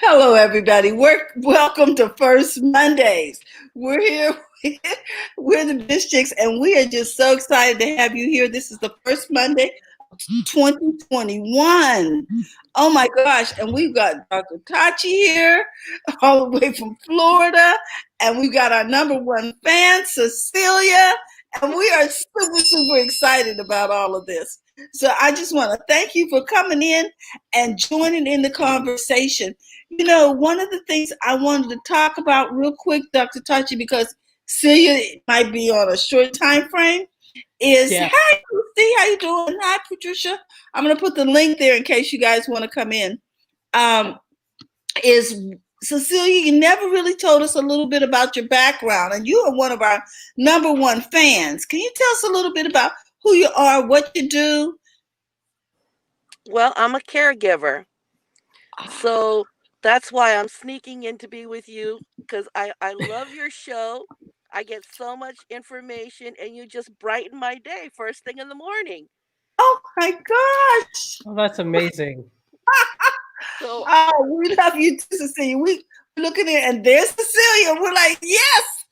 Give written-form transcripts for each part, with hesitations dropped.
Hello, everybody. Welcome to First Mondays. We're here. We're the Biz Chicks, and we are just so excited to have you here. This is the first Monday of 2021. Oh my gosh. And we've got Dr. Tachi here, all the way from Florida. And we've got our number one fan, Cecilia. And we are super, super excited about all of this. So I just want to thank you for coming in and joining in the conversation. You know, one of the things I wanted to talk about real quick, Dr. Tachi, because Celia might be on a short time frame, is hi, Christy, how you doing? Hi, Patricia. I'm going to put the link there in case you guys want to come in. Is Cecilia, you never really told us a little bit about your background, and you are one of our number one fans. Can you tell us a little bit about who you are, what you do? Well, I'm a caregiver. So that's why I'm sneaking in to be with you because I love your show. I get so much information and you just brighten my day first thing in the morning. Oh my gosh. Oh, that's amazing. So Oh, we love you too, Cecilia. We look at it and there's Cecilia. We're like, yes.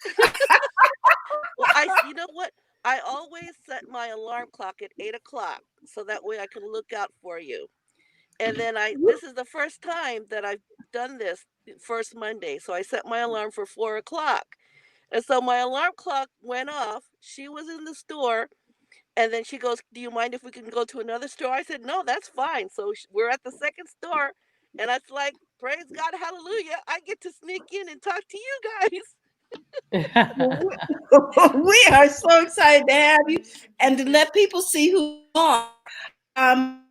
well, you know what? I always set my alarm clock at 8 o'clock so that way I can look out for you. And then this is the first time that I've done this first Monday. So I set my alarm for 4 o'clock. And so my alarm clock went off. She was in the store. And then she goes, "Do you mind if we can go to another store?" I said, "No, that's fine." So we're at the second store. And I was like, praise God, hallelujah. I get to sneak in and talk to you guys. We are so excited to have you and to let people see who you are.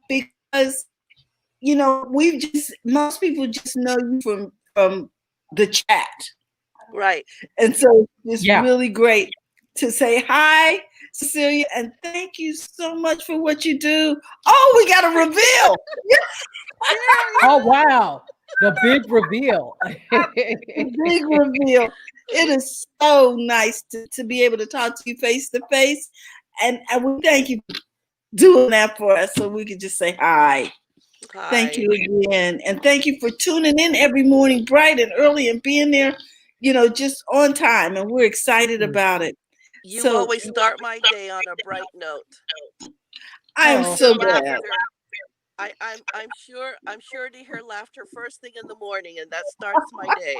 Because, you know, most people just know you from the chat. Right. And so it's really great to say hi, Cecilia, and thank you so much for what you do. Oh, we got a reveal. Oh, wow. The big reveal. The big reveal. It is so nice to be able to talk to you face to face. And we thank you for doing that for us so we can just say hi. Hi. Thank you again. And thank you for tuning in every morning bright and early and being there, you know, just on time. And we're excited about it. You always start my day on a bright note. I'm so glad. I'm sure to hear laughter first thing in the morning, and that starts my day.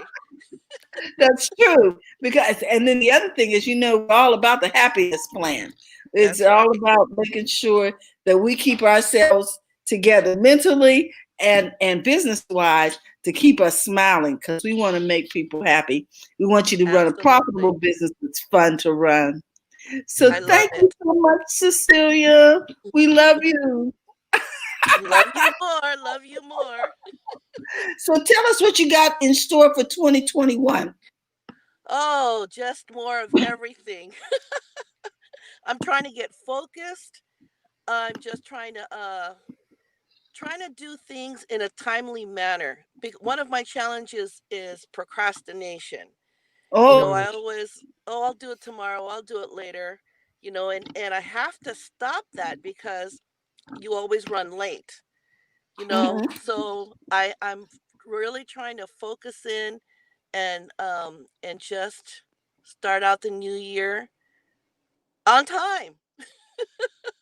That's true. And then the other thing is, you know, we're all about the happiness plan. It's all about making sure that we keep ourselves together mentally and business wise to keep us smiling because we want to make people happy. We want you to run a profitable business that's fun to run. So thank you so much, Cecilia. We love you. Love you more. Love you more. So tell us what you got in store for 2021. Oh, just more of everything. I'm trying to get focused. I'm just trying to do things in a timely manner. One of my challenges is procrastination. Oh, you know, I always, I'll do it tomorrow. I'll do it later. You know, and I have to stop that because you always run late. You know, so I'm really trying to focus in and just start out the new year on time.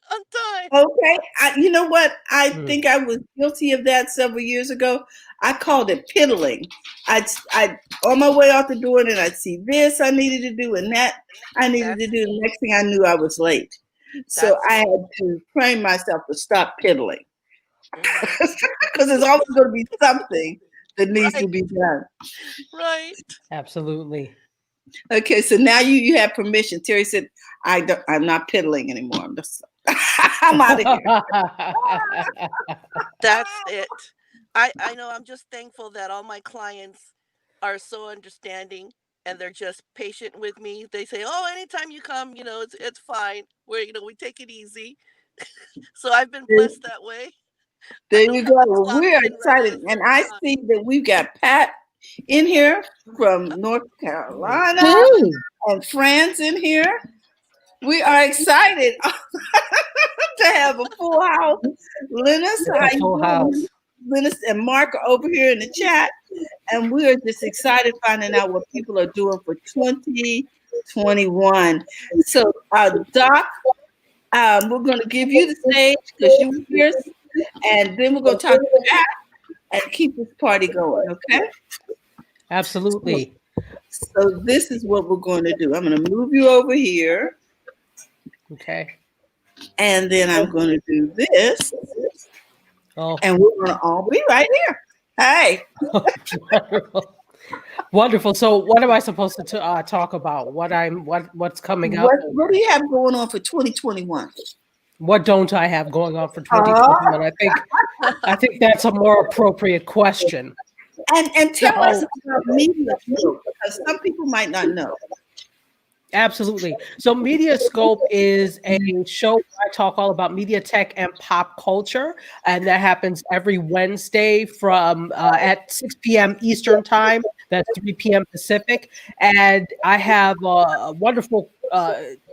On time. Okay. You know what? I think I was guilty of that several years ago. I called it piddling. I'd on my way out the door, and I'd see this I needed to do and that I needed to do. The next thing I knew, I was late. So I had to train myself to stop piddling because there's always going to be something that needs to be done. Right. Absolutely. Okay, so now you have permission. Terry said, I'm not piddling anymore. I'm out of here. That's it. I know. I'm just thankful that all my clients are so understanding and they're just patient with me. They say, "Oh, anytime you come, you know, it's fine. We take it easy." So I've been blessed that way. There you go. Well, we are excited, and I see that we've got Pat in here from North Carolina and Fran's in here. We are excited to have a full house. Linus, how you doing? Linus and Mark are over here in the chat, and we are just excited finding out what people are doing for 2021. So, Doc, we're going to give you the stage because you were here, and then we're going to talk to Pat and keep this party going, okay? Absolutely. So this is what we're going to do. I'm going to move you over here. Okay. And then I'm going to do this. Oh. And we're going to all be right here. Hey. Wonderful. Wonderful. So what am I supposed to talk about? What's coming up? What do you have going on for 2021? What don't I have going on for 2021? I think that's a more appropriate question. And tell us about Mediascope, because some people might not know. Absolutely. So Mediascope is a show where I talk all about media, tech, and pop culture, and that happens every Wednesday from at 6 p.m. Eastern time. That's 3 p.m. Pacific. And I have a wonderful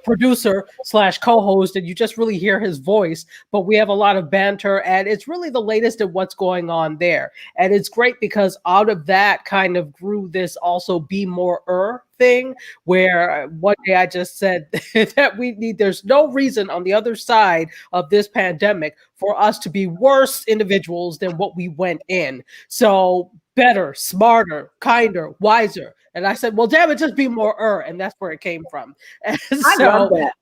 producer / co-host, and you just really hear his voice, but we have a lot of banter, and it's really the latest of what's going on there. And it's great because out of that kind of grew this also Be More thing, where one day I just said that there's no reason on the other side of this pandemic for us to be worse individuals than what we went in. So better, smarter, kinder, wiser. And I said, well, damn it, just be more and that's where it came from. And I love that.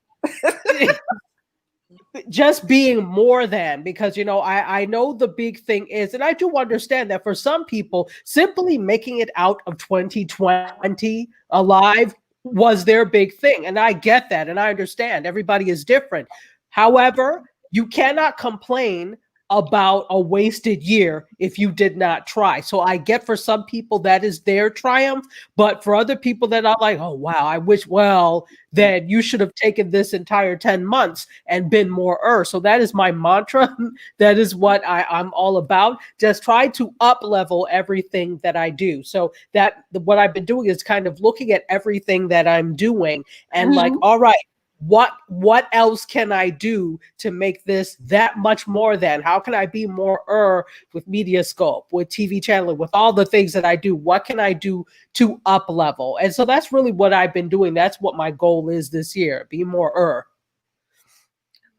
Just being more than, because, I know the big thing is, and I do understand that for some people, simply making it out of 2020 alive was their big thing. And I get that. And I understand everybody is different. However, you cannot complain about a wasted year if you did not try. So I get for some people that is their triumph, but for other people that are like, oh, wow, I wish, well, then you should have taken this entire 10 months and been more. So that is my mantra. That is what I'm all about. Just try to up level everything that I do. So that what I've been doing is kind of looking at everything that I'm doing and like, all right, what else can I do to make this that much more than? How can I be more with Mediascope, with TV channel, with all the things that I do? What can I do to up level? And so that's really what I've been doing. That's what my goal is this year, be more.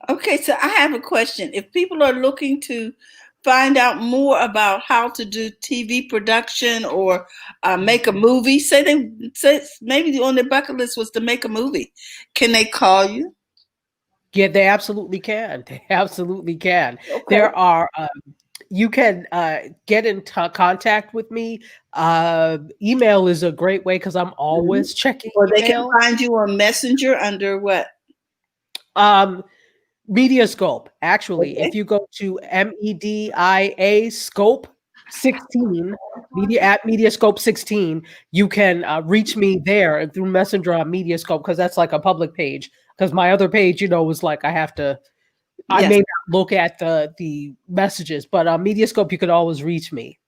Okay, so I have a question. If people are looking to find out more about how to do TV production or make a movie, say maybe on their bucket list was to make a movie, can they call you? Yeah, they absolutely can. They absolutely can. Okay. There are, you can get in contact with me. Email is a great way because I'm always checking Or they email. can find you on Messenger under what? Mediascope. Actually, Okay. if you go to MEDIA Scope 16, Mediascope 16, you can reach me there and through Messenger on Mediascope, because that's like a public page. Because my other page, was like I may not look at the messages, but on Mediascope you could always reach me.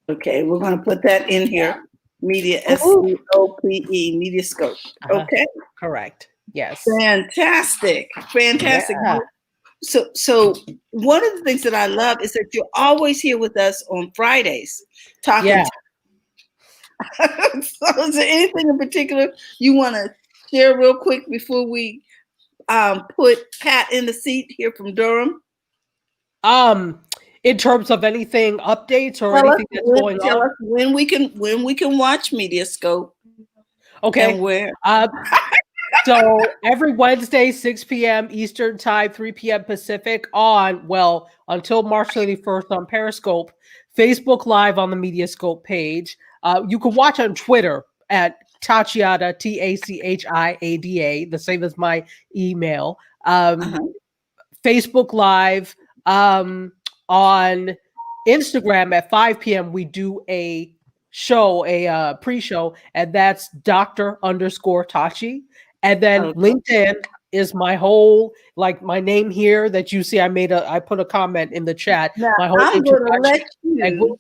Okay, we're going to put that in here. SCOPE, Mediascope. Okay. Correct. Yes. Fantastic. Yeah. So one of the things that I love is that you're always here with us on Fridays talking. Yeah. So is there anything in particular you want to share real quick before we put Pat in the seat here from Durham? In terms of anything updates or anything that's going on? Tell us when we can watch Mediascope. Okay. And where? So every Wednesday, 6 p.m. Eastern time, 3 p.m. Pacific until March 31st on Periscope, Facebook Live on the Mediascope page. You can watch on Twitter at Tachiada, TACHIADA, the same as my email. Facebook Live. On Instagram at 5 p.m. we do a show, a pre-show, and that's Dr._Tachi. And then LinkedIn is my whole, like my name here that you see. I put a comment in the chat. Now, my whole I'm going to let you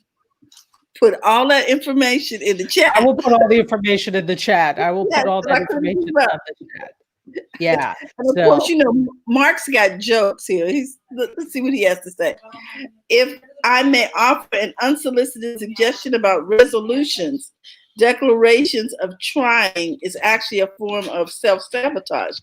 put all that information in the chat. I will put all the information in the chat. I will put all that information in the chat. Yeah. And of So course, Mark's got jokes here. Let's see what he has to say. If I may offer an unsolicited suggestion about resolutions, declarations of trying is actually a form of self-sabotage.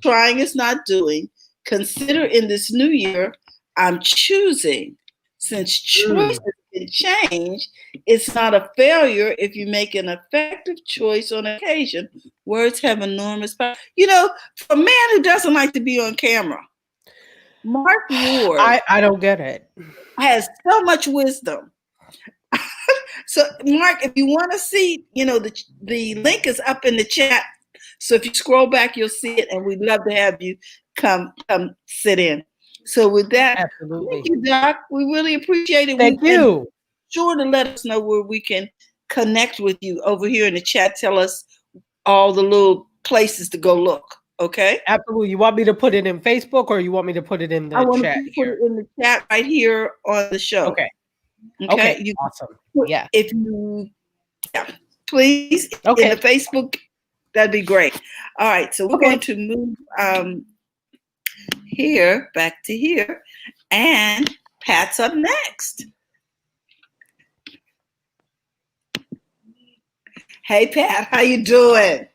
Trying is not doing. Consider in this new year, I'm choosing. Since choices can change, it's not a failure if you make an effective choice on occasion. Words have enormous power. For a man who doesn't like to be on camera, Mark Ward I don't get it. has so much wisdom. So, Mark, if you want to see, the link is up in the chat. So if you scroll back, you'll see it, and we'd love to have you come sit in. So with that, Absolutely. thank you, Doc. We really appreciate it. Thank you. Sure to let us know where we can connect with you over here in the chat. Tell us all the little places to go look. Okay. Absolutely. You want me to put it in Facebook or you want me to put it in the I want chat to put here? it in the chat right here on the show. Okay. Okay. Awesome. Yeah. If you, please in Okay. the Facebook, that'd be great. All right. So we're going to move here back to here, and Pat's up next. Hey, Pat, how you doing?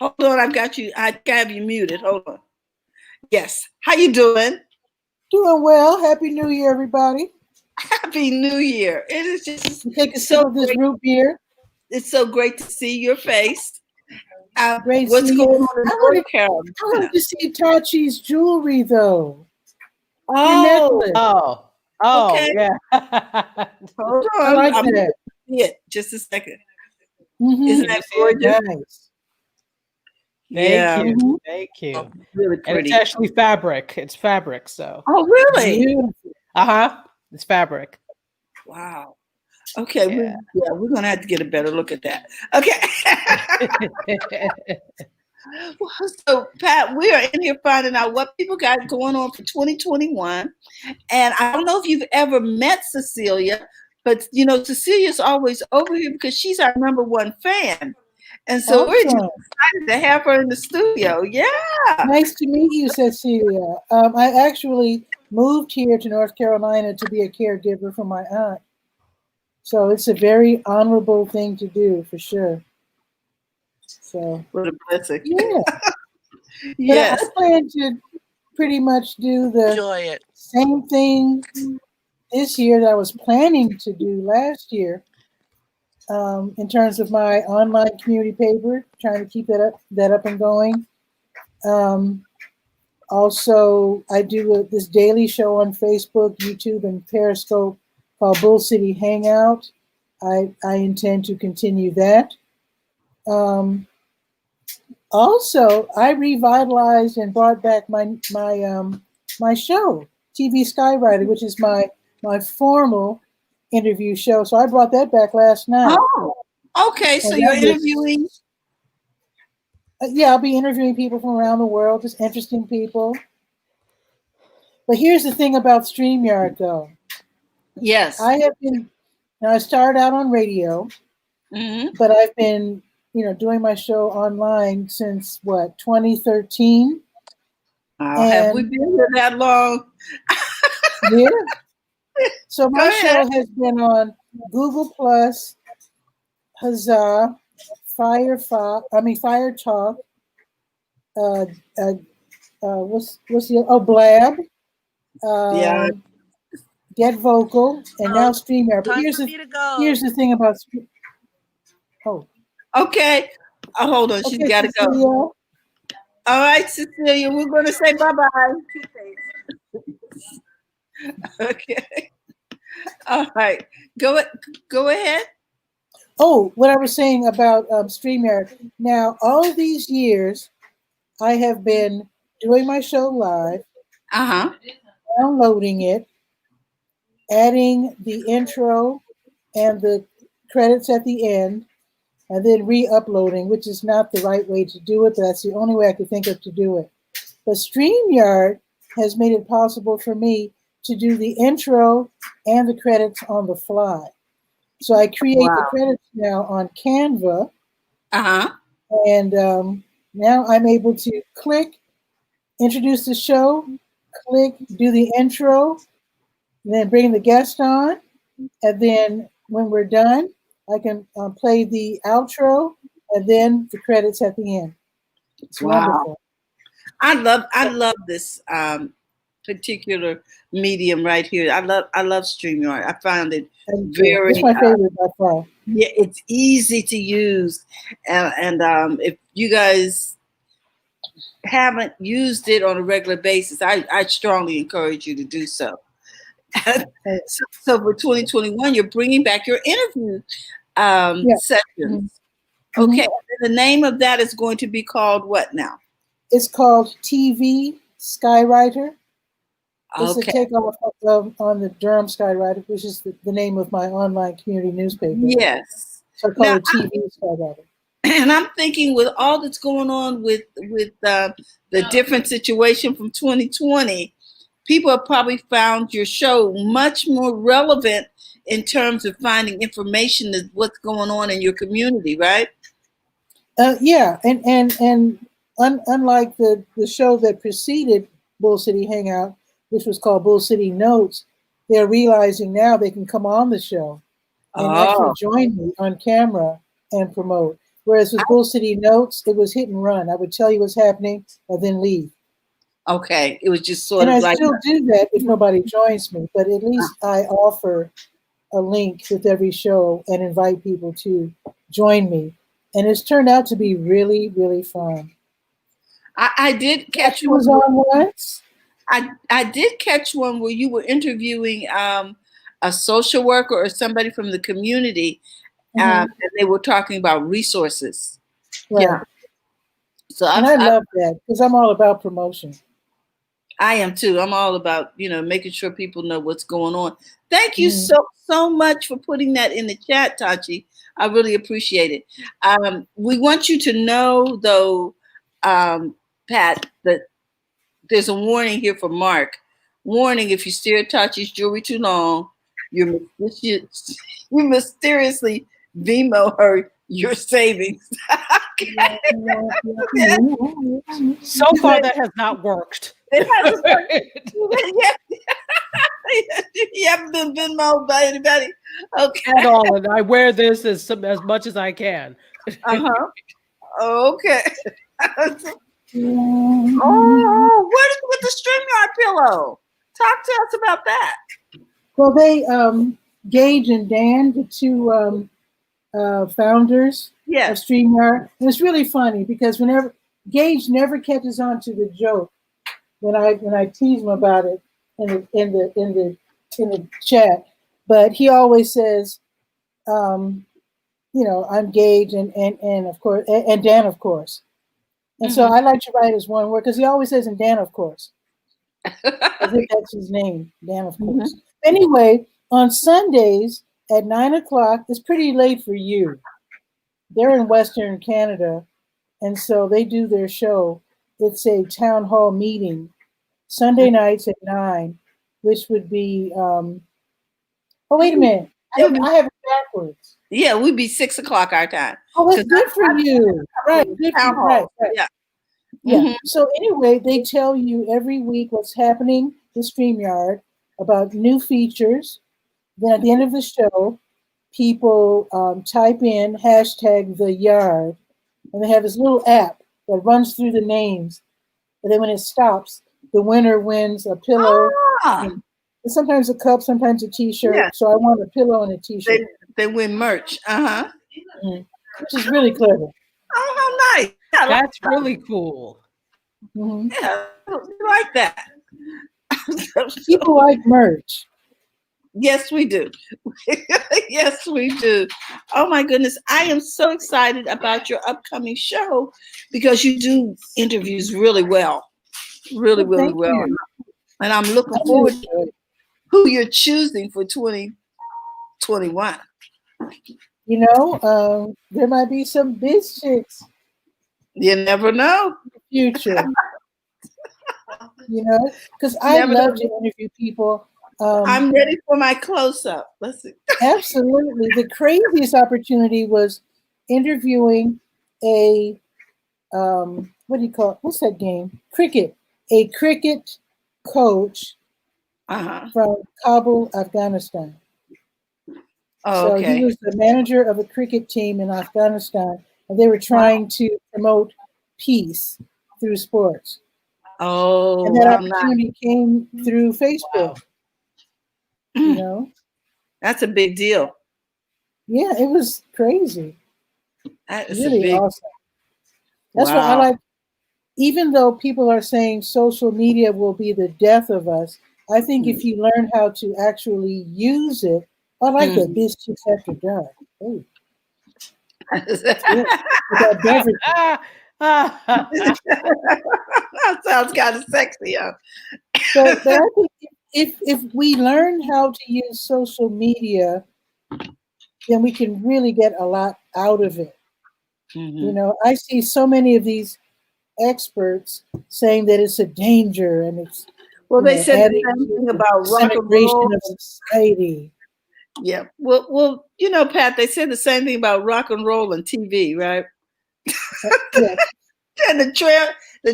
Hold on, I've got you. I have you muted. Hold on. Yes. How you doing? Doing well. Happy New Year, everybody. Happy New Year. It is just take a sip of this root beer. It's so great to see your face. Great what's going on in North Carolina? I wanted to see Tachi's jewelry, though. Oh, okay. Yeah. Hold on. I like that. Just a second. Mm-hmm. Isn't that gorgeous? Nice. Thank you. Thank you. Really pretty. And it's actually fabric. It's fabric, so. Oh, really? It's fabric. Wow. Okay. Yeah. We're gonna have to get a better look at that. Okay. So, Pat, we are in here finding out what people got going on for 2021, and I don't know if you've ever met Cecilia, but Cecilia's always over here because she's our #1 fan. And so we're just excited to have her in the studio. Yeah. Nice to meet you, Cecilia. I actually moved here to North Carolina to be a caregiver for my aunt. So it's a very honorable thing to do, for sure. So what a blessing. Yeah. Yes. But I plan to pretty much do the same thing this year that I was planning to do last year. In terms of my online community paper, trying to keep that up and going. Also, I do this daily show on Facebook, YouTube, and Periscope called Bull City Hangout. I intend to continue that. Also, I revitalized and brought back my show, TV Skywriter, which is my formal interview show. So I brought that back last night. Oh, okay. So you're interviewing? Yeah, I'll be interviewing people from around the world, just interesting people. But here's the thing about StreamYard, though. Yes. I started out on radio, but I've been, doing my show online since 2013. Have we been here that long? Yeah. So my show has been on Google Plus, Huzzah, Fire Talk. What's the Blab? Get Vocal, and now StreamYard. But here's the thing about Okay. Hold on. She's got to go. All right, Cecilia. We're going to say bye-bye. Okay. All right. Go ahead. Oh, what I was saying about StreamYard. Now, all these years, I have been doing my show live, downloading it, adding the intro and the credits at the end, and then re-uploading, which is not the right way to do it, but that's the only way I could think of to do it. But StreamYard has made it possible for me to do the intro and the credits on the fly. So I create the credits now on Canva, and Now I'm able to click, introduce the show, click, do the intro, then bring the guest on, and then when we're done, I can play the outro, and then the credits at the end. It's wonderful. I love this particular medium right here. I love StreamYard. I found it very. It's my favorite by far. Yeah, it's easy to use, and if you guys haven't used it on a regular basis, I strongly encourage you to do so. So for 2021, you're bringing back your interview sessions. Mm-hmm. Okay, the name of that is going to be called what now? It's called TV Skywriter. It's a takeoff on the Durham Skywriter, which is the name of my online community newspaper. Yes. So I call it TV Skywriter. And I'm thinking with all that's going on with the different situation from 2020, people have probably found your show much more relevant in terms of finding information of what's going on in your community, right? Yeah, and unlike the show that preceded Bull City Hangout, which was called Bull City Notes, they're realizing now they can come on the show and actually join me on camera and promote. Whereas with Bull City Notes, it was hit and run. I would tell you what's happening and then leave. Okay, it was just sort and of I still do that if nobody joins me, but at least I offer a link with every show and invite people to join me. And it's turned out to be really, really fun. I did catch one. Was on once. I did catch one where you were interviewing a social worker or somebody from the community, and they were talking about resources. Right. Yeah. So I love that because I'm all about promotion. I am too. I'm all about, making sure people know what's going on. Thank you so much for putting that in the chat, Tachi. I really appreciate it. We want you to know, though, Pat, that there's a warning here for Mark. Warning: if you stare at Tachi's jewelry too long, you mysteriously Venmo her your savings. So far, that has not worked. It hasn't worked. You haven't been Venmoed by anybody? Okay. At all, and I wear this as much as I can. Okay. Oh, what is with the StreamYard pillow? Talk to us about that. Well, they Gage and Dan, the two founders of StreamYard. And it's really funny because whenever Gage never catches on to the joke when I tease him about it in the chat, but he always says, I'm Gage and of course and Dan, of course. And so I like to write as one word because he always says, and Dan, of course. I think that's his name, Dan, of course. Anyway, on Sundays at 9:00, it's pretty late for you. They're in Western Canada, and so they do their show. It's a town hall meeting, Sunday nights at 9, which would be, wait a minute. I have it backwards. Yeah, we'd be 6:00 our time. Oh, that's good for you. Right, good for you. Right. Yeah. So anyway, they tell you every week what's happening with StreamYard about new features. Then at the end of the show, people type in #TheYard, and they have this little app that runs through the names. And then when it stops, the winner wins a pillow. And sometimes a cup, sometimes a T-shirt. Yeah. So I want a pillow and a T-shirt. They win merch. Which is really clever. Oh, how nice. Yeah, that's really cool. Yeah, I like that. People like merch. Yes, we do. Yes, we do. Oh my goodness. I am so excited about your upcoming show because you do interviews really well. Really well. You. And I'm looking forward to who you're choosing for 2021. There might be some biz chicks. You never know. In the future. Because I love to interview people. I'm ready for my close-up. Let's see. Absolutely. The craziest opportunity was interviewing a what do you call it? What's that game? Cricket. A cricket coach from Kabul, Afghanistan. Oh, So okay. he was the manager of a cricket team in Afghanistan, and they were trying to promote peace through sports. Oh, And that I'm not. opportunity came through Facebook. You know, That's a big deal. yeah, it was crazy. That is Really a big. awesome. That's why I Wow. like. Even though people are saying social media will be the death of us, I think if you learn how to actually use it, I like that Biz Chicks After Dark. Oh, that beverage. That sounds kind of sexy, huh? But I think if we learn how to use social media, then we can really get a lot out of it. You know, I see so many of these experts saying that it's a danger and it's they said the adding same to thing the about rock and roll. disintegration of society. Yeah. Well, you know, Pat, they said the same thing about rock and roll and TV, right? Yeah. And the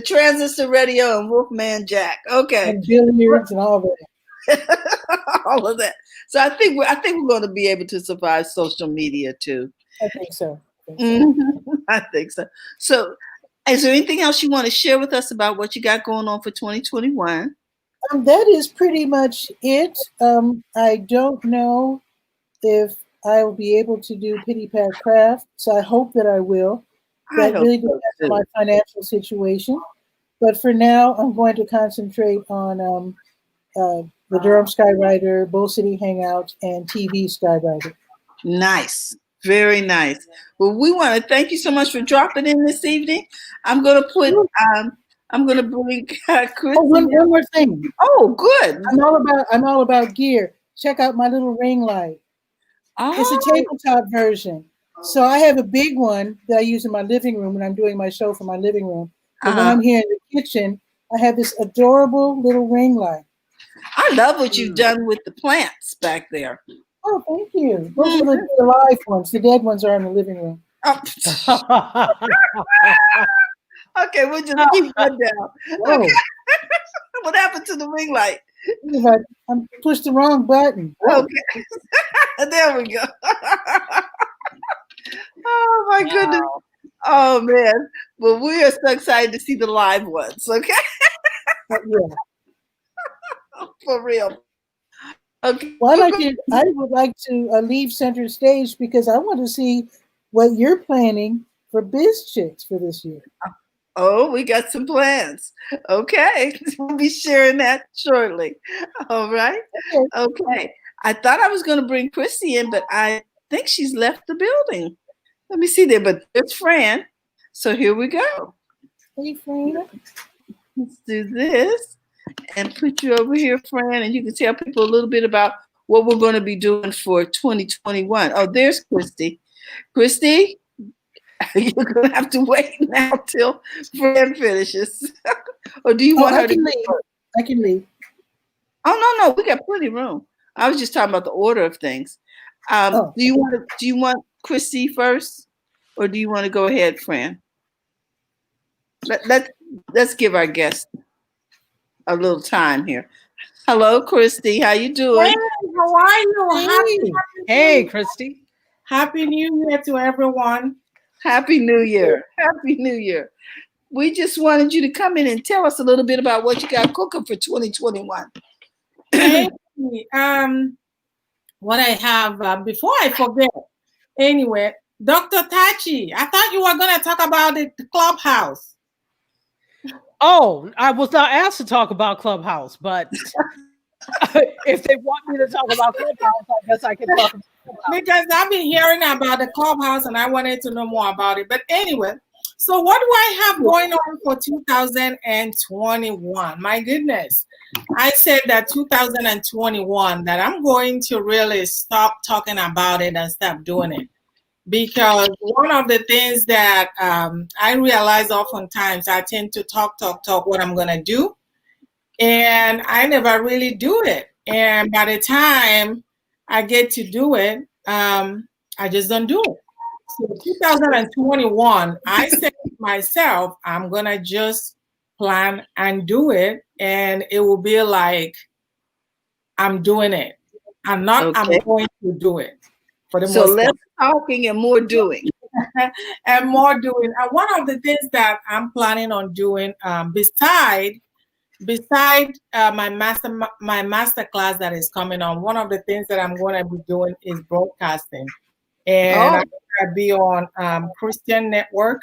transistor radio and Wolfman Jack. Okay. And billiards and all that. All of that. So I think we're going to be able to survive social media too. I think so. I think so. So, is there anything else you want to share with us about what you got going on for 2021? That is pretty much it. I don't know if I will be able to do Pity Pat Craft, so I hope that I will. That really depends on my financial situation. But for now, I'm going to concentrate on the Durham Skywriter, Bull City Hangout, and TV Skywriter. Nice. Very nice. Well, we want to thank you so much for dropping in this evening. I'm going to put, I'm going to bring Chris. Oh, one more thing. Oh, good. I'm all about gear. Check out my little ring light. Oh. It's a tabletop version. So I have a big one that I use in my living room when I'm doing my show for my living room. But when I'm here in the kitchen, I have this adorable little ring light. I love what you've done with the plants back there. Oh, thank you. Those are the live ones. The dead ones are in the living room. Oh. Okay, we'll just keep that down. Okay. What happened to the ring light? I pushed the wrong button. Okay. There we go. Oh my goodness. Oh man. Well, we are so excited to see the live ones, okay? Yeah. For real. Okay. Well, I would like to leave center stage because I want to see what you're planning for Biz Chicks for this year. Oh, we got some plans. Okay. We'll be sharing that shortly. All right. Okay. I thought I was going to bring Christy in, but I think she's left the building. Let me see there, but it's Fran. So here we go. Hey, Fran. Let's do this and put you over here, Fran, and you can tell people a little bit about what we're going to be doing for 2021. Oh, there's Christy. Christy, you're going to have to wait now till Fran finishes. Or do you want her to leave? I can leave. Oh, no, we got plenty of room. I was just talking about the order of things. Do you want Christy first, or do you want to go ahead, Fran? Let's give our guest a little time here. Hello, Christy. How you doing? Hey, how are you? Hey, Christy. Happy New Year to everyone. Happy New Year. Happy New Year. We just wanted you to come in and tell us a little bit about what you got cooking for 2021. What I have, before I forget, anyway, Dr. Tachi, I thought you were going to talk about the Clubhouse. Oh, I was not asked to talk about Clubhouse, but if they want me to talk about Clubhouse, I guess I can talk about Clubhouse. Because I've been hearing about the Clubhouse and I wanted to know more about it. But anyway, so what do I have going on for 2021? My goodness. I said that 2021, that I'm going to really stop talking about it and stop doing it. Because one of the things that I realize oftentimes, I tend to talk what I'm going to do. And I never really do it. And by the time I get to do it, I just don't do it. So 2021, I set myself, I'm gonna just plan and do it, and it will be like I'm doing it. I'm not. I'm Okay. going to do it for the So most less part. talking and more doing. And more doing. And one of the things that I'm planning on doing, beside my master class that is coming on, one of the things that I'm going to be doing is broadcasting, and Oh. I'm going to be on Christian Network,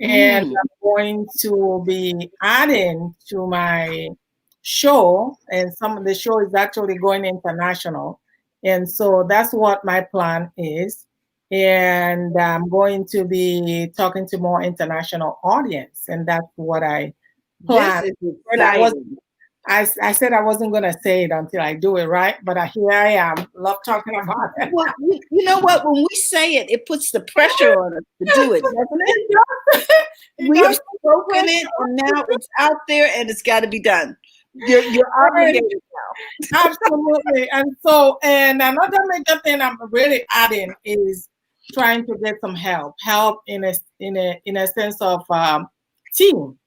and I'm going to be adding to my show, and some of the show is actually going international, and so that's what my plan is. And I'm going to be talking to more international audience, and that's what I This plan. is And exciting. I said I wasn't going to say it until I do it, right? But here I am. Love talking about it. Well, you know what? When we say it, it puts the pressure on us to do it, doesn't it? We have spoken it, and now it's out there, and it's got to be done. You're obligated now. Absolutely. And so, and another major thing I'm really adding is trying to get some help in a sense of team,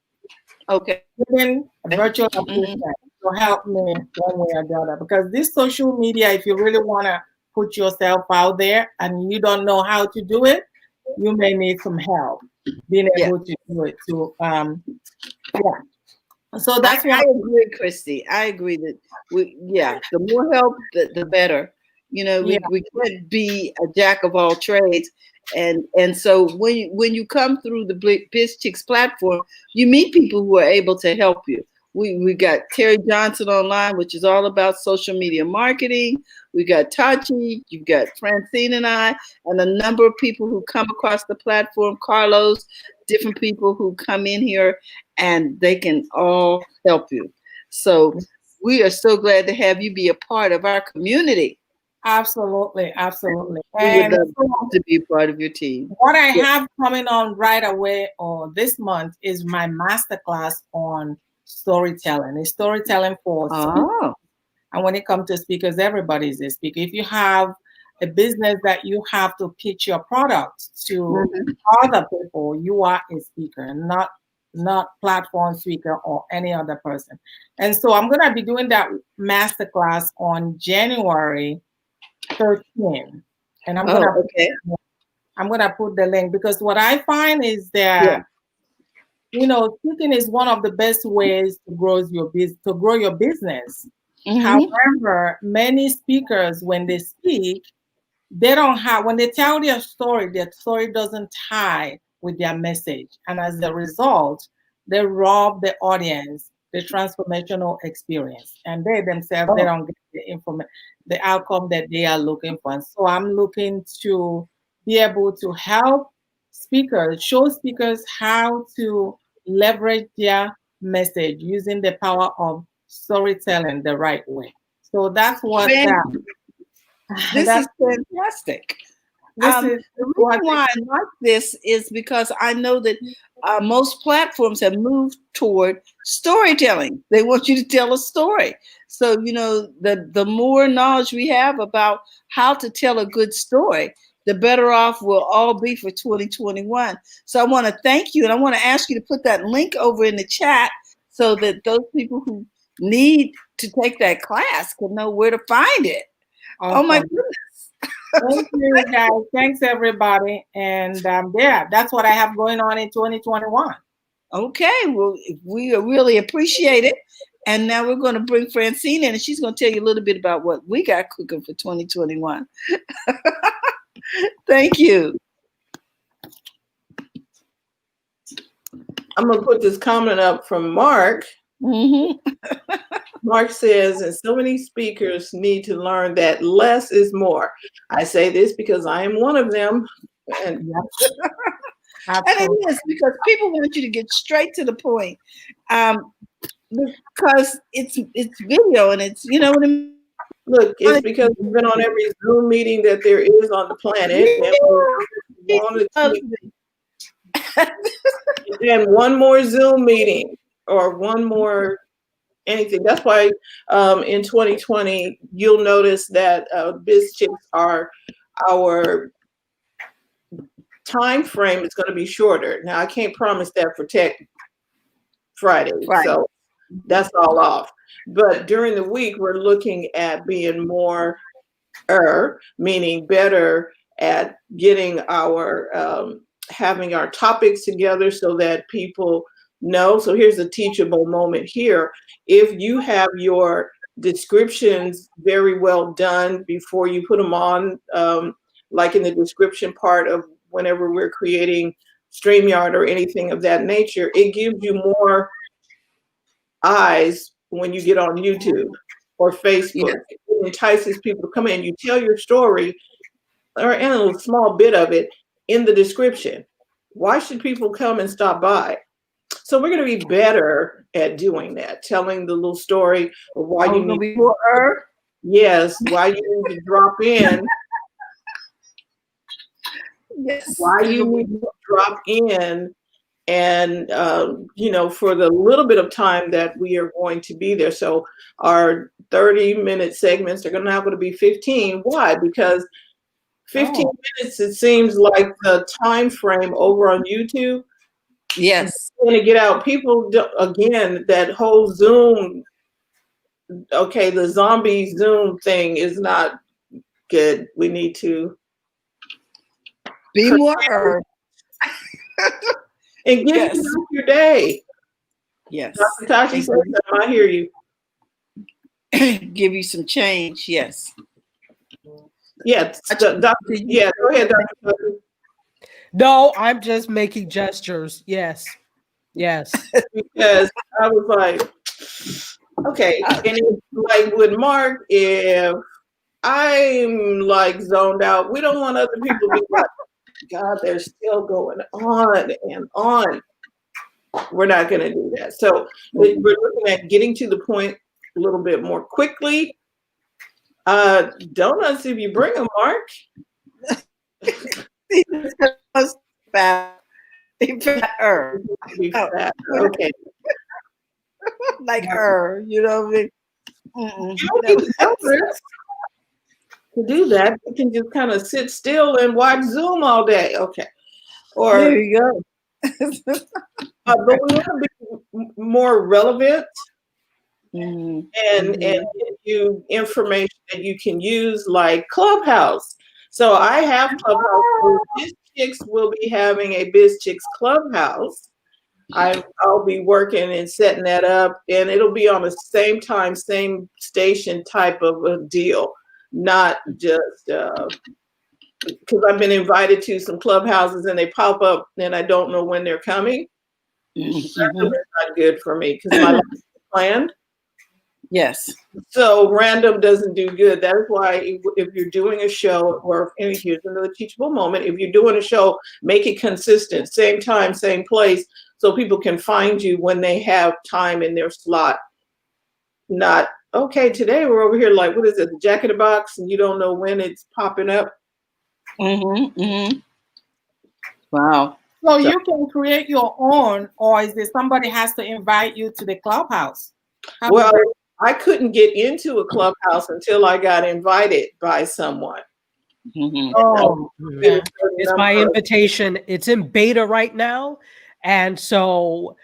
Okay. even virtual assistant to help me one way or the other. Because this social media, if you really want to put yourself out there and you don't know how to do it, you may need some help being able to do it. So, So that's I agree, Christy. I agree that the more help, the better. You know, we can't be a jack of all trades. And so when you come through the Biz Chicks platform, you meet people who are able to help you. We got Terry Johnson online, which is all about social media marketing. We got Tachi, you've got Francine and I, and a number of people who come across the platform, Carlos, different people who come in here, and they can all help you. So we are so glad to have you be a part of our community. Absolutely, absolutely. We would love to be a part of your team. What I have coming on right away or this month is my masterclass on storytelling. It's storytelling for speakers. And when it comes to speakers, everybody's a speaker. If you have a business that you have to pitch your product to other people, you are a speaker, not platform speaker or any other person. And so I'm going to be doing that masterclass on January 13th. And I'm gonna put the link, because what I find is that speaking is one of the best ways to grow your business. However, many speakers, when they speak, when they tell their story doesn't tie with their message, and as a result, they rob the audience the transformational experience, and they themselves they don't get the outcome that they are looking for. And so I'm looking to be able to help show speakers how to leverage their message using the power of storytelling the right way. So that's what this is fantastic. The reason why I like this is because I know that most platforms have moved toward storytelling. They want you to tell a story. So, the more knowledge we have about how to tell a good story, the better off we'll all be for 2021. So I want to thank you, and I want to ask you to put that link over in the chat so that those people who need to take that class can know where to find it. Awesome. Oh my goodness. Thank you, guys. Thanks, everybody. And that's what I have going on in 2021. Okay. Well, we really appreciate it. And now we're going to bring Francine in, and she's going to tell you a little bit about what we got cooking for 2021. Thank you. I'm going to put this comment up from Mark. Mark says, and so many speakers need to learn that less is more. I say this because I am one of them. And it is, because people want you to get straight to the point, because it's video, and it's, you know what I mean? Look, it's because we've been on every Zoom meeting that there is on the planet. And one more Zoom meeting or one more anything. That's why in 2020, you'll notice that Biz Chicks are our time frame is going to be shorter. Now, I can't promise that for Tech Friday, Right. so that's all off. But during the week, we're looking at being more, meaning better at getting our, having our topics together so that people know. So here's a teachable moment here. If you have your descriptions very well done before you put them on, like in the description part of whenever we're creating StreamYard or anything of that nature, it gives you more eyes when you get on YouTube or Facebook. It entices people to come in. You tell your story or in a little small bit of it in the description. Why should people come and stop by? So we're going to be better at doing that, telling the little story of why you need more. Yes, why you need to drop in. Yes. Why you need to drop in, and for the little bit of time that we are going to be there. So our 30-minute segments are now going to be 15. Why? Because 15 minutes, it seems like the time frame over on YouTube. Yes. Going to get out. People, again, that whole Zoom, okay, the zombie Zoom thing is not good. We need to be more and give you your day. Yes. Dr. Tachi says, I hear you. Give you some change. Yes. Yeah. Go ahead, Dr. Tachi. No, I'm just making gestures. Yes. Yes. Because I was like, okay. And it's like with Mark, if I'm like zoned out, we don't want other people to be like, God, they're still going on and on. We're not going to do that. So we're looking at getting to the point a little bit more quickly. Donuts, if you bring them, Mark. Okay. Like her, you know what I mean? To do that, you can just kind of sit still and watch Zoom all day. Okay. Or there you go. but we want to be more relevant and give you information that you can use, like Clubhouse. So I have Clubhouse. BizChicks will be having a BizChicks Clubhouse. I'll be working and setting that up, and it'll be on the same time, same station type of a deal, not just because I've been invited to some clubhouses and they pop up and I don't know when they're coming. That's not good for me because my life is planned. Yes. So random doesn't do good. That is why if you're doing a show, or here's another teachable moment, if you're doing a show, make it consistent, same time, same place, so people can find you when they have time in their slot. Not, okay, today we're over here like, what is it, the Jack in the Box, and you don't know when it's popping up. Wow. So you can create your own, or is it somebody has to invite you to the Clubhouse? Well, I couldn't get into a Clubhouse until I got invited by someone. Oh, yeah. It's my invitation. It's in beta right now. And so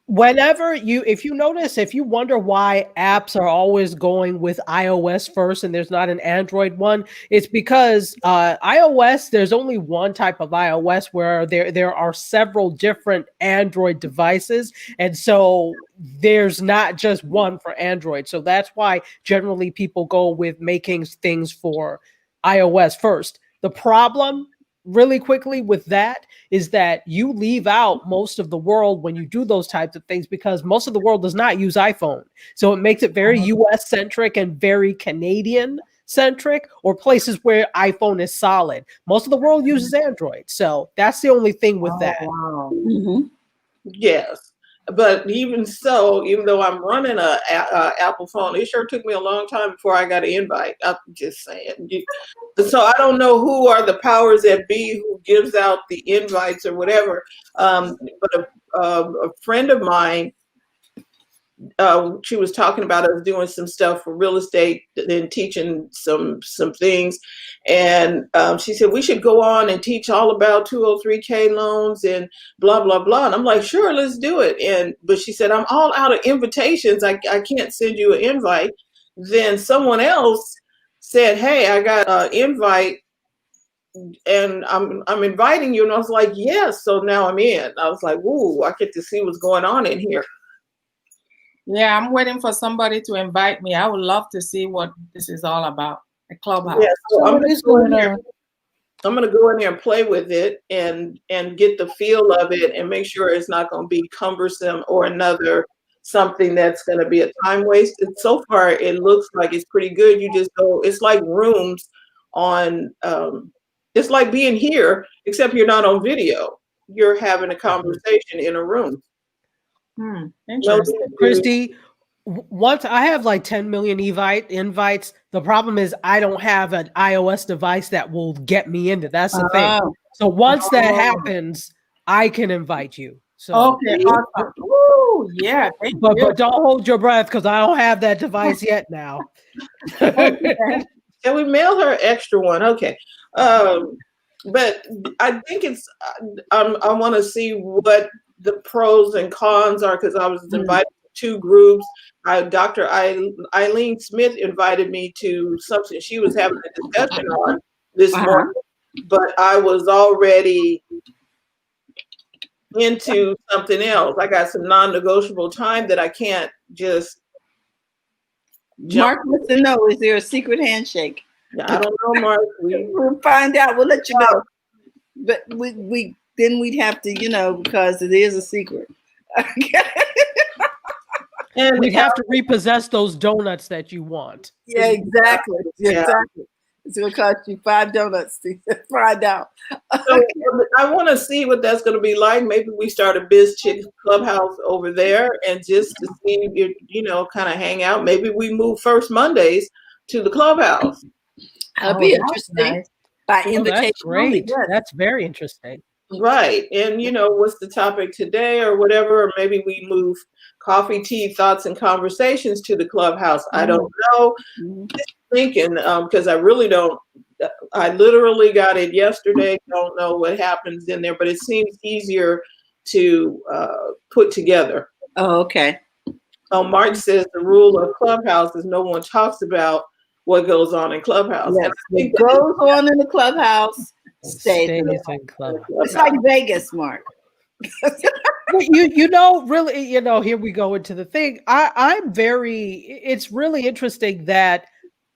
whenever if you notice, if you wonder why apps are always going with iOS first and there's not an Android one, it's because iOS, there's only one type of iOS, where there are several different Android devices. And so there's not just one for Android. So that's why generally people go with making things for iOS first. The problem really quickly with that is that you leave out most of the world when you do those types of things, because most of the world does not use iPhone. So it makes it very US centric and very Canadian centric, or places where iPhone is solid. Most of the world uses Android. So that's the only thing with that. Wow. Yes. But even so, even though I'm running a Apple phone, it sure took me a long time before I got an invite. I'm just saying. So I don't know who are the powers that be who gives out the invites or whatever. But a friend of mine she was talking about us doing some stuff for real estate and teaching some things. And she said, we should go on and teach all about 203K loans and blah, blah, blah. And I'm like, sure, let's do it. But she said, I'm all out of invitations. I can't send you an invite. Then someone else said, hey, I got an invite and I'm inviting you. And I was like, yes. So now I'm in. I was like, ooh, I get to see what's going on in here. Yeah, I'm waiting for somebody to invite me. I would love to see what this is all about. A clubhouse. Yeah, so I'm What is going on? going to go in there and play with it and get the feel of it and make sure it's not going to be cumbersome or another something that's going to be a time waste. And so far, it looks like it's pretty good. You just go, it's like rooms on, it's like being here, except you're not on video. You're having a conversation in a room. Interesting. Christy, once I have like 10 million invites, the problem is I don't have an iOS device that will get me into. That's the thing. So once that happens, I can invite you. So Okay, awesome. Woo, yeah. but don't hold your breath because I don't have that device yet now. Can we mail her an extra one? Okay. But I think it's, I want to see what the pros and cons are, because I was invited to 2 groups. Dr. Eileen Smith invited me to something she was having a discussion on this morning, but I was already into something else. I got some non-negotiable time that I can't just Mark wants to know, is there a secret handshake? I don't know, Mark. We'll find out. We'll let you know. But then we'd have to, because it is a secret. And We'd have to repossess those donuts that you want. Yeah, exactly. Yeah. Exactly. It's going to cost you 5 donuts to find out. So I want to see what that's going to be like. Maybe we start a Biz Chick clubhouse over there and just to see, kind of hang out. Maybe we move first Mondays to the clubhouse. That'd be interesting. Nice. By Oh, invitation. that's great. Yes. That's very interesting. Right. And, what's the topic today or whatever, or maybe we move coffee, tea, thoughts, and conversations to the clubhouse. I don't know. Just thinking, because I really don't, I literally got it yesterday. Don't know what happens in there, but it seems easier to put together. Oh, okay. Mark says the rule of Clubhouse is no one talks about what goes on in Clubhouse. Yes. What goes on in the clubhouse stays in the in clubhouse. It's like Vegas, Mark. Really, here we go into the thing. It's really interesting that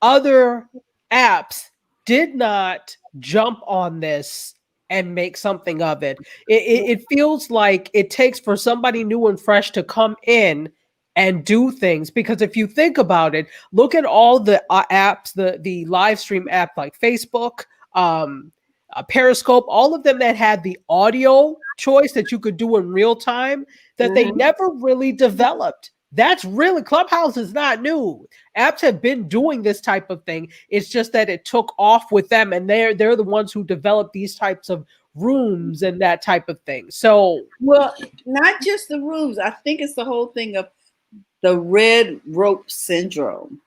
other apps did not jump on this and make something of it. It feels like it takes for somebody new and fresh to come in and do things, because if you think about it, look at all the apps, the live stream app like Facebook, Periscope, all of them that had the audio choice that you could do in real time that they never really developed. That's really, Clubhouse is not new. Apps have been doing this type of thing. It's just that it took off with them, and they're the ones who developed these types of rooms and that type of thing. So, well, not just the rooms. I think it's the whole thing of the red rope syndrome.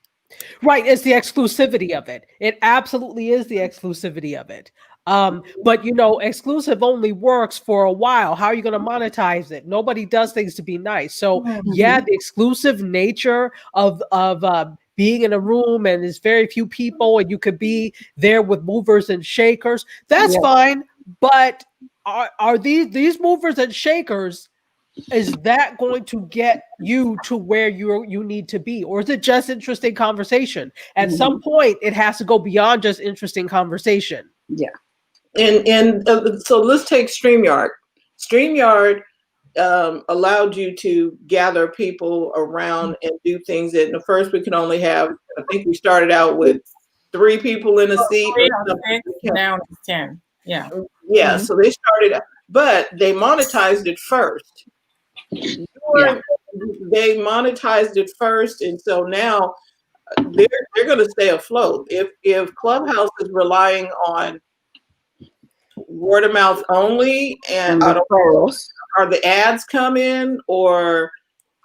Right, it's the exclusivity of it. It absolutely is the exclusivity of it. But exclusive only works for a while. How are you going to monetize it? Nobody does things to be nice. So yeah, the exclusive nature of being in a room and there's very few people and you could be there with movers and shakers, that's fine. But are these movers and shakers, is that going to get you to where you need to be, or is it just interesting conversation? At some point, it has to go beyond just interesting conversation. Yeah. And so let's take StreamYard. StreamYard allowed you to gather people around and do things that at first we could only have. I think we started out with 3 people in a seat. Now it's 10. Yeah. Yeah. So they started, but they monetized it first. They monetized it first, and so now they're going to stay afloat. If Clubhouse is relying on word of mouth only, and I don't know, are the ads coming, or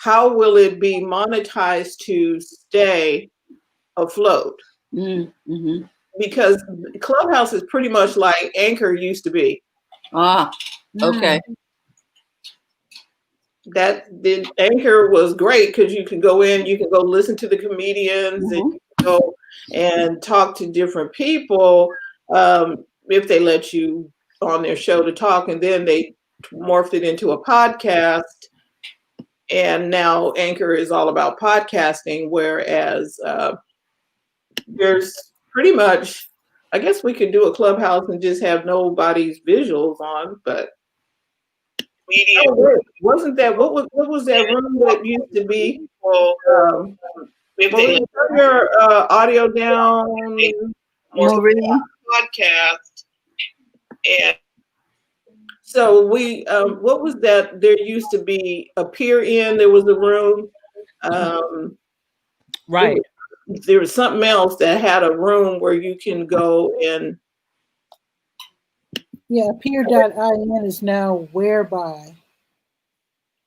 how will it be monetized to stay afloat? Mm-hmm. Because Clubhouse is pretty much like Anchor used to be. Okay. That the Anchor was great because you could go in, you can go listen to the comedians, and you can go and talk to different people if they let you on their show to talk, and then they morphed it into a podcast. And now Anchor is all about podcasting, whereas there's pretty much, I guess we could do a Clubhouse and just have nobody's visuals on, but wasn't that what was that room that used to be? If they turn your audio down, Maureen. podcast, and so we what was that? There used to be a Peer Inn. There was a room. Right. There was something else that had a room where you can go and. Yeah, peer.in is now Whereby,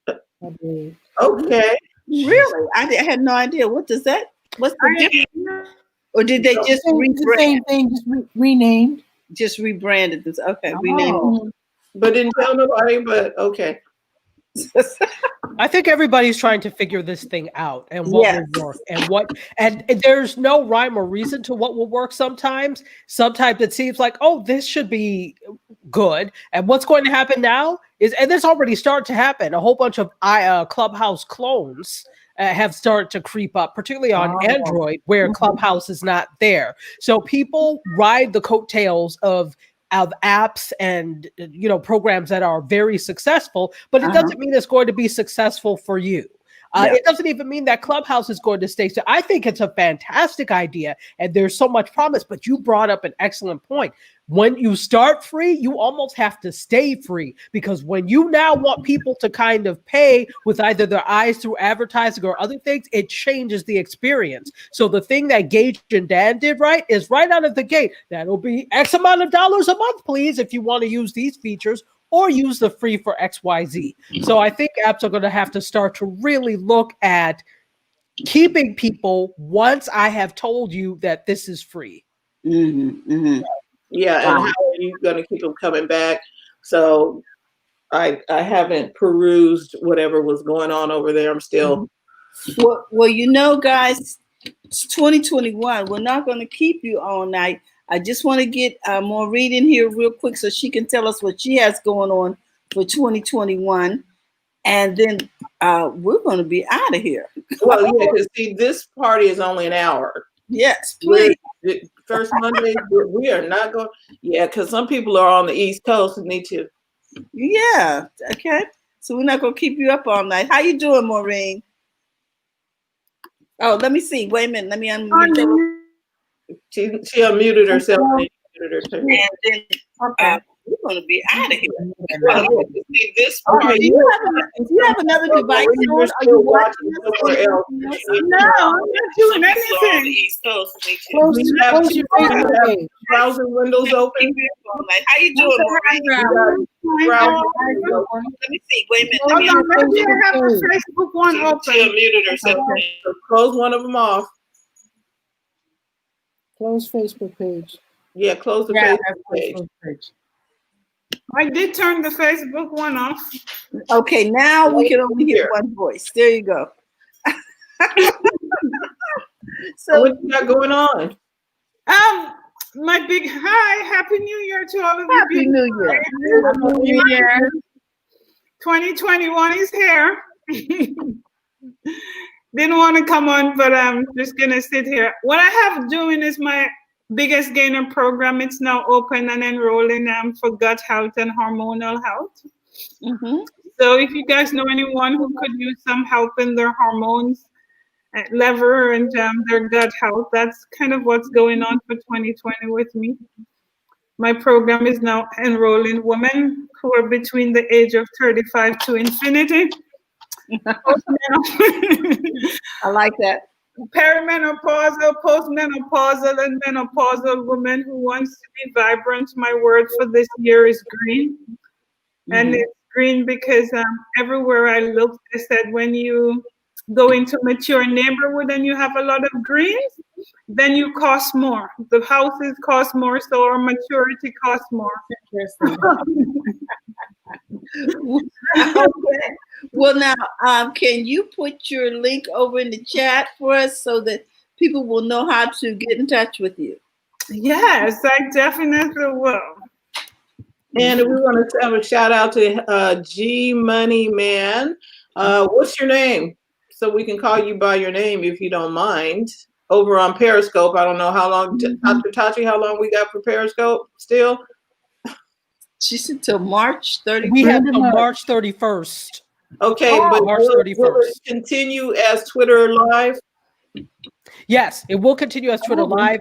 I believe. Okay. Really? I had no idea. What's the difference? Or did they just The same thing, just renamed. just rebranded this? Okay, renamed. But didn't tell nobody, but okay. I think everybody's trying to figure this thing out and what will work and there's no rhyme or reason to what will work sometimes. Sometimes it seems like, oh, this should be good. And what's going to happen now is, and this already started to happen, a whole bunch of Clubhouse clones have started to creep up, particularly on Android, where Clubhouse is not there. So people ride the coattails of apps and programs that are very successful, but it doesn't mean it's going to be successful for you. It doesn't even mean that Clubhouse is going to stay. So I think it's a fantastic idea and there's so much promise, but you brought up an excellent point. When you start free, you almost have to stay free, because when you now want people to kind of pay with either their eyes through advertising or other things, it changes the experience. So the thing that Gage and Dan did right is right out of the gate, that'll be X amount of dollars a month, please, if you want to use these features, or use the free for XYZ. So I think apps are going to have to start to really look at keeping people once I have told you that this is free. Yeah, and how are you going to keep them coming back? So I haven't perused whatever was going on over there. I'm still. Well, guys, it's 2021. We're not going to keep you all night. I just want to get Maureen in here real quick so she can tell us what she has going on for 2021. And then we're going to be out of here. Well, yeah, because see, this party is only an hour. Yes, please. First Monday, we are not going. Yeah, because some people are on the East Coast and need to. Yeah. Okay. So we're not going to keep you up all night. How you doing, Maureen? Oh, let me see. Wait a minute. Let me unmute. She unmuted herself. And then we're going to be out of here. This Okay, party. do you have another device on? Are you watching somewhere else? No, I'm not doing anything. East Coast. Close your Facebook page. Browser windows open. How you doing, Maureen? Let me see. Wait a minute. Hold on, let me have a Facebook one She open. unmuted herself. So close one of them off. Close Facebook page. Yeah, close the Facebook page. I did turn the Facebook one off. Okay, now we can only hear one voice. There you go. So what you got going on? My big hi, Happy New Year to all of you. Happy New Year. Happy New Year. 2021 is here. Didn't want to come on, but I'm just gonna sit here. What I have doing is my biggest gainer program. It's now open and enrolling for gut health and hormonal health. So if you guys know anyone who could use some help in their hormones, lever and their gut health, that's kind of what's going on for 2020 with me. My program is now enrolling women who are between the age of 35 to infinity. I like that. Perimenopausal, postmenopausal, and menopausal women who wants to be vibrant. My word for this year is green. And it's green because everywhere I looked, they said when you go into mature neighborhood and you have a lot of greens, then you cost more. The houses cost more, so our maturity costs more. Okay. Well, now, can you put your link over in the chat for us so that people will know how to get in touch with you? Yes, I definitely will. And we want to have a shout out to G Money Man. What's your name? So we can call you by your name if you don't mind. Over on Periscope. I don't know how long, Dr. Tachi, how long we got for Periscope still? She said till March 31st. We have till March 31st. Okay, but March will 31st. it continue as Twitter Live? Yes, it will continue as Twitter Live.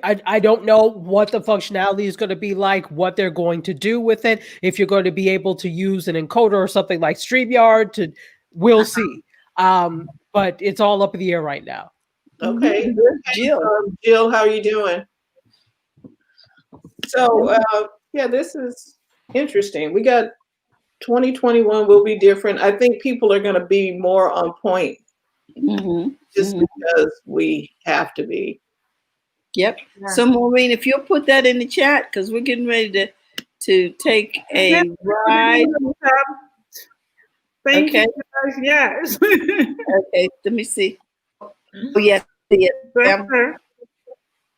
I don't know what the functionality is going to be like, what they're going to do with it. If you're going to be able to use an encoder or something like StreamYard, we'll see. But it's all up in the air right now. Okay. Jill. Jill, how are you doing? So, yeah, this is interesting. We got 2021 will be different. I think people are going to be more on point just because we have to be. Yep. So, Maureen, if you'll put that in the chat, because we're getting ready to take a ride. Thank Okay. you guys. Yes. Okay, let me see. Oh, yes. See it.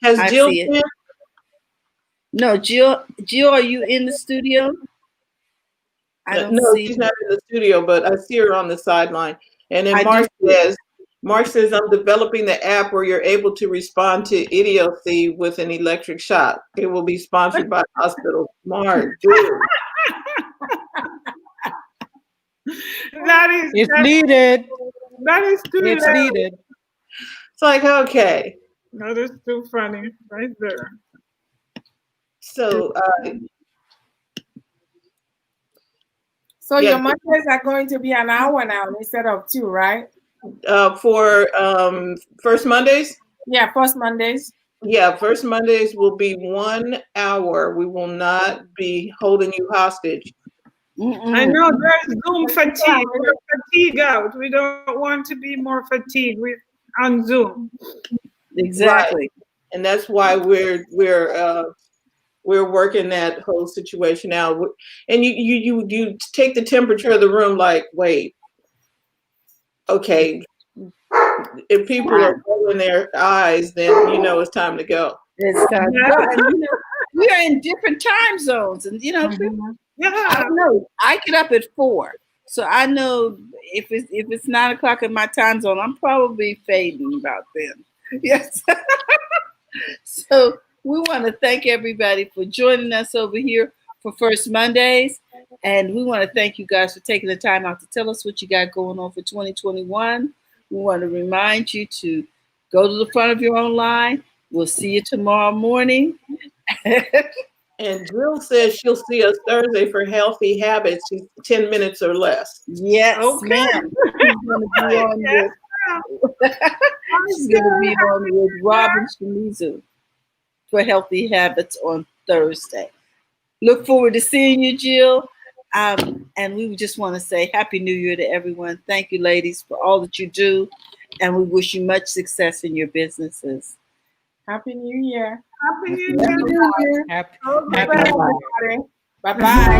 Has I Jill see it. been? No, Jill, are you in the studio? I don't No, see she's her. not in the studio, but I see her on the sideline. And then I Mark says, I'm developing the app where you're able to respond to idiocy with an electric shock. It will be sponsored by hospitals. Mark, dude. It's needed. That is too It's needed. It's like, okay. That is too funny right there. So, So yeah. your Mondays are going to be an hour now instead of 2, right? For First Mondays? Yeah, first Mondays. Yeah, First Mondays will be 1 hour. We will not be holding you hostage. I know there's Zoom fatigue. We're fatigued out. We don't want to be more fatigued on Zoom. Exactly. Right. And that's why we're working that whole situation out. And you take the temperature of the room like, wait, okay, if people are rolling their eyes, then you know it's time to go. It's time to go. And, we are in different time zones, and I don't know. I get up at 4, so I know if it's 9 o'clock in my time zone, I'm probably fading about then. Yes. So we want to thank everybody for joining us over here for First Mondays, and we want to thank you guys for taking the time out to tell us what you got going on for 2021. We want to remind you to go to the front of your own line. We'll see you tomorrow morning. And Jill says she'll see us Thursday for Healthy Habits, 10 minutes or less. Yes, ma'am. She's going to be on she's going to be on with Robin Shimizu for Healthy Habits on Thursday. Look forward to seeing you, Jill. And we just want to say Happy New Year to everyone. Thank you, ladies, for all that you do. And we wish you much success in your businesses. Happy New Year. Happy New Year. Happy Bye-bye. Bye-bye.